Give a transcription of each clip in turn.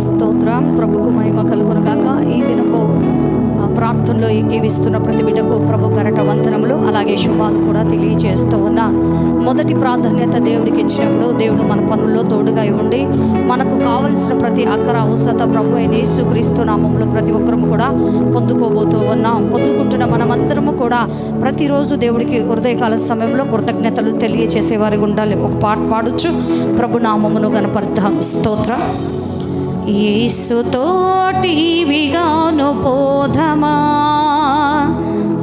స్తోత్రం. ప్రభుకు మహిమ కలుగును గాక. ఈ దినపు ప్రార్థనలో ఏకీవిస్తున్న ప్రతి బిడ్డకు ప్రభు పెరట వందనములు, అలాగే శుభాలు కూడా తెలియజేస్తూ ఉన్నా. మొదటి ప్రాధాన్యత దేవుడికి ఇచ్చినప్పుడు దేవుడు మన పనుల్లో తోడుగా ఉండి మనకు కావలసిన ప్రతి అక్కర అవసరత ప్రభు అయిన యేసుక్రీస్తు నామములో ప్రతి ఒక్కరము కూడా పొందుకోబోతూ ఉన్నాం. పొందుకుంటున్న మనమందరము కూడా ప్రతిరోజు దేవుడికి ఉదయకాల సమయంలో కృతజ్ఞతలు తెలియజేసేవారికి ఉండాలి. ఒక పాట పాడొచ్చు. ప్రభు నామమును గణపరుద్దాం. స్తోత్రం. యేసుతోటివిగాను పోధమా,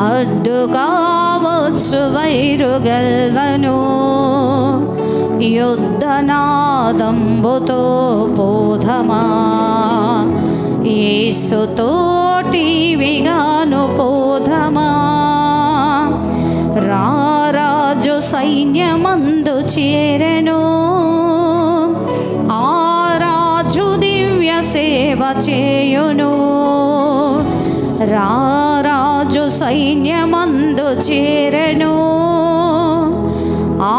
అడ్డుకావచ్చు వైరు గెల్వను, యుద్ధనాదంబుతో పోధమా. యేసుతోటివిగాను పోధమా, రారాజు సైన్యమందు చేరెను, సేవ చేయును. రారాజు సైన్యమందు చేరెను, ఆ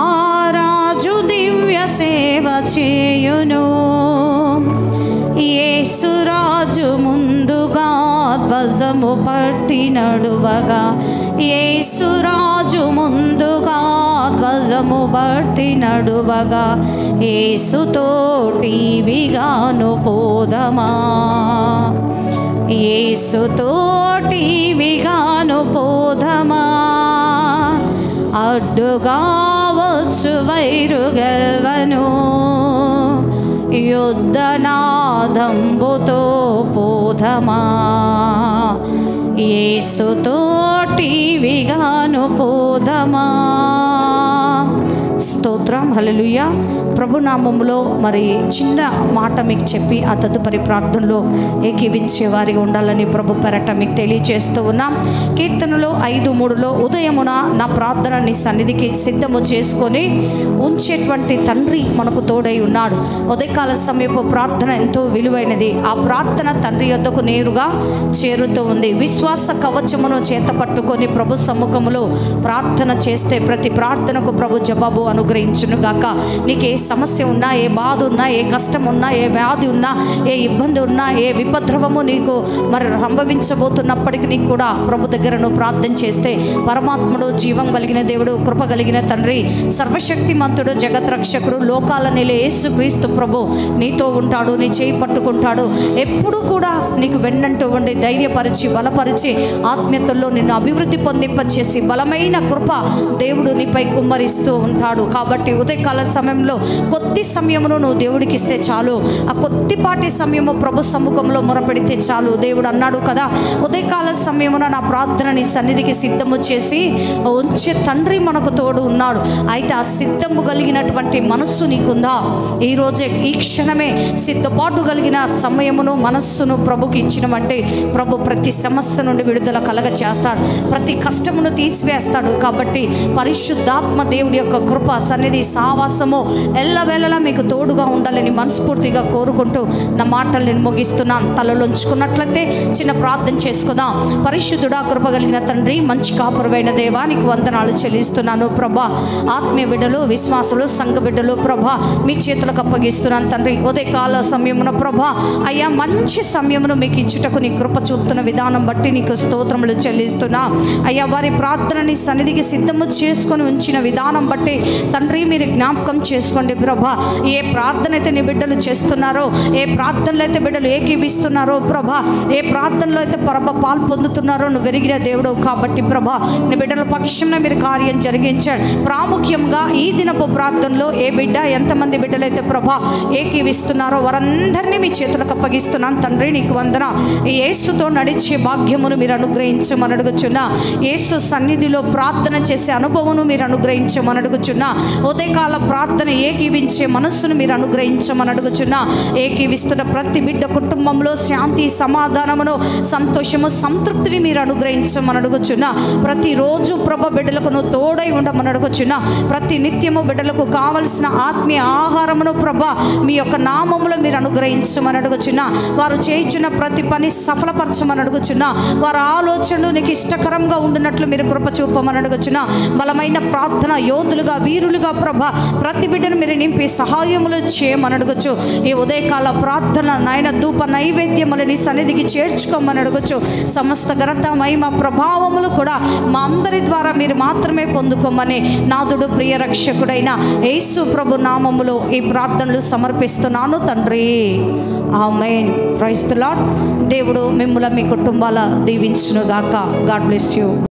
రాజు దివ్య సేవ చేయును. యేసురాజు ముందుగా ధ్వజము పట్టి నడువగా, యేసురాజు ముందుగా ధ్వజము పట్టి నడువగా, యేసుతోటివిగాను పోదమా. యేసుతోటివిగాను పోదమా, అడ్డుగావచ్చు వైరు గెల్వను, యుద్ధనాదంబుతో పోదమా. యేసుతోటివిగాను పోదమా. స్తోత్రం. హల్లెలూయా. ప్రభునామములో మరి చిన్న మాట మీకు చెప్పి ఆ తదుపరి ప్రార్థనలో ఏకీవించే వారిగా ఉండాలని ప్రభు పెరట మీకు తెలియజేస్తూ ఉన్నాం. కీర్తనలో 5:3 ఉదయమున నా ప్రార్థన నీ సన్నిధికి సిద్ధము చేసుకొని ఉంచేటువంటి తండ్రి మనకు తోడై ఉన్నాడు. ఉదయకాల సమయపు ప్రార్థన ఎంతో విలువైనది. ఆ ప్రార్థన తండ్రి యొద్దకు నేరుగా చేరుతూ ఉంది. విశ్వాస కవచమును చేత పట్టుకొని ప్రభు సమ్ముఖములో ప్రార్థన చేస్తే ప్రతి ప్రార్థనకు ప్రభు జవాబు అనుగ్రహించును గాక. నీకు ఏ సమస్య ఉన్నా, ఏ బాధ ఉన్నా, ఏ కష్టం ఉన్నా, ఏ వ్యాధి ఉన్నా, ఏ ఇబ్బంది ఉన్నా, ఏ విపద్రవము నీకు మరి సంభవించబోతున్నప్పటికీ నీకు కూడా ప్రభు దగ్గర నువ్వు ప్రార్థన చేస్తే పరమాత్ముడు, జీవం కలిగిన దేవుడు, కృప కలిగిన తండ్రి, సర్వశక్తిమంతుడు, జగద్రక్షకుడు, లోకాల నిలయ యేసుక్రీస్తు ప్రభు నీతో ఉంటాడు. నీ చేయి పట్టుకుంటాడు. ఎప్పుడు కూడా నీకు వెన్నంటూ ఉండి ధైర్యపరిచి బలపరిచి ఆత్మీయతల్లో నిన్ను అభివృద్ధి పొందింపచేసి బలమైన కృప దేవుడు నీపై కుమ్మరిస్తూ ఉంటాడు. కాబట్టి ఉదయకాల సమయంలో కొద్ది సమయమును నువ్వు దేవుడికి ఇస్తే చాలు. ఆ కొద్దిపాటి సమయము ప్రభు సమ్ముఖంలో మొరపెడితే చాలు. దేవుడు అన్నాడు కదా, ఉదయకాల సమయమున నా ప్రార్థన నీ సన్నిధికి సిద్ధము చేసి ఉంచే తండ్రి మనకు తోడు ఉన్నాడు. అయితే ఆ సిద్ధము కలిగినటువంటి మనస్సు నీకుందా? ఈరోజే ఈ క్షణమే సిద్ధపాటు కలిగిన సమయమును మనస్సును ప్రభుకి ఇచ్చినమంటే ప్రభు ప్రతి సమస్య నుండి విడుదల కలగ చేస్తాడు, ప్రతి కష్టమును తీసివేస్తాడు. కాబట్టి పరిశుద్ధాత్మ దేవుడి యొక్క కృప సన్నిధి సావాసము ఎల్లవేళలా మీకు తోడుగా ఉండాలని మనస్ఫూర్తిగా కోరుకుంటూ నా మాటలు నేను ముగిస్తున్నాను. తలలోంచుకున్నట్లయితే చిన్న ప్రార్థన చేసుకుందాం. పరిశుద్ధుడా, కృప కలిగిన తండ్రి, మంచి కాపురమైన దేవానికి వందనాలు చెల్లిస్తున్నాను ప్రభా. ఆత్మీయ బిడ్డలు, విశ్వాసులు, సంఘ బిడ్డలు ప్రభా మీ చేతులకు అప్పగిస్తున్నాను తండ్రి. ఉదయకాల సమయమున ప్రభా అయ్యా మంచి సమయమును మీకు ఇచ్చుటకు నీ కృప చూపుతున్న విధానం బట్టి నీకు స్తోత్రములు చెల్లిస్తున్నా అయ్యా. వారి ప్రార్థనని సన్నిధికి సిద్ధము చేసుకొని ఉంచిన విధానం బట్టి తండ్రి మీరు జ్ఞాపకం చేసుకోండి ప్రభా. ఏ ప్రార్థన అయితే నీ బిడ్డలు చేస్తున్నారో, ఏ ప్రార్థనలు అయితే బిడ్డలు ఏకీవిస్తున్నారో ప్రభా, ఏ ప్రార్థనలో అయితే పాలు పొందుతున్నారో నువ్వు వెరిగిన దేవుడు కాబట్టి ప్రభా నీ బిడ్డల పక్షంలో మీరు కార్యం జరిగించాడు. ప్రాముఖ్యంగా ఈ దినపు ప్రార్థనలో ఏ బిడ్డ, ఎంతమంది బిడ్డలైతే ప్రభా ఏకీవిస్తున్నారో వారందరినీ మీ చేతులకు అప్పగిస్తున్నాను తండ్రి. నీకు వందన. యేసుతో నడిచే భాగ్యమును మీరు అనుగ్రహించమని అడుగుచున్నా. యేసు సన్నిధిలో ప్రార్థన చేసే అనుభవమును మీరు అనుగ్రహించమని అడుగుచున్నా. ఉదయకాల ప్రార్థన ఏకీవించే మనస్సును మీరు అనుగ్రహించమని అడుగుచున్నా. ఏకీవిస్తున్న ప్రతి బిడ్డ కుటుంబంలో శాంతి, సమాధానమును, సంతోషము, సంతృప్తిని మీరు అనుగ్రహించమని అడుగుచున్నా. ప్రతిరోజు ప్రభ బిడ్డలకు నువ్వు తోడై ఉండమని అడుగుచున్నా. ప్రతి నిత్యము బిడ్డలకు కావలసిన ఆత్మీయ ఆహారమును ప్రభ మీ యొక్క నామములో మీరు అనుగ్రహించమని అడుగుచున్నా. వారు చేయుచున్న ప్రతి పని సఫలపరచమని అడుగుచున్నా. వారి ఆలోచనలు నీకు ఇష్టకరంగా ఉండినట్లు మీరు కృప చూపమని అడుగుచున్నా. బలమైన ప్రార్థన యోధులుగా వీరులుగా ప్రభ ప్రతి బిడ్డను మీరు నింపి సహాయములు చేయమని అడగచ్చు. ఈ ఉదయకాల ప్రార్థన నాయన ధూప నైవేద్యములు నీ సన్నిధికి చేర్చుకోమని అడగచ్చు. సమస్త ఘనత మహిమ ప్రభావములు కూడా మా అందరి ద్వారా మీరు మాత్రమే పొందుకోమని నాదుడు ప్రియ రక్షకుడైన యేసు ప్రభు నామములో ఈ ప్రార్థనలు సమర్పిస్తున్నాను తండ్రి. ఆమేన్. Praise the Lord. దేవుడు మిమ్ముల మీ కుటుంబాల దీవించును గాక. God bless you.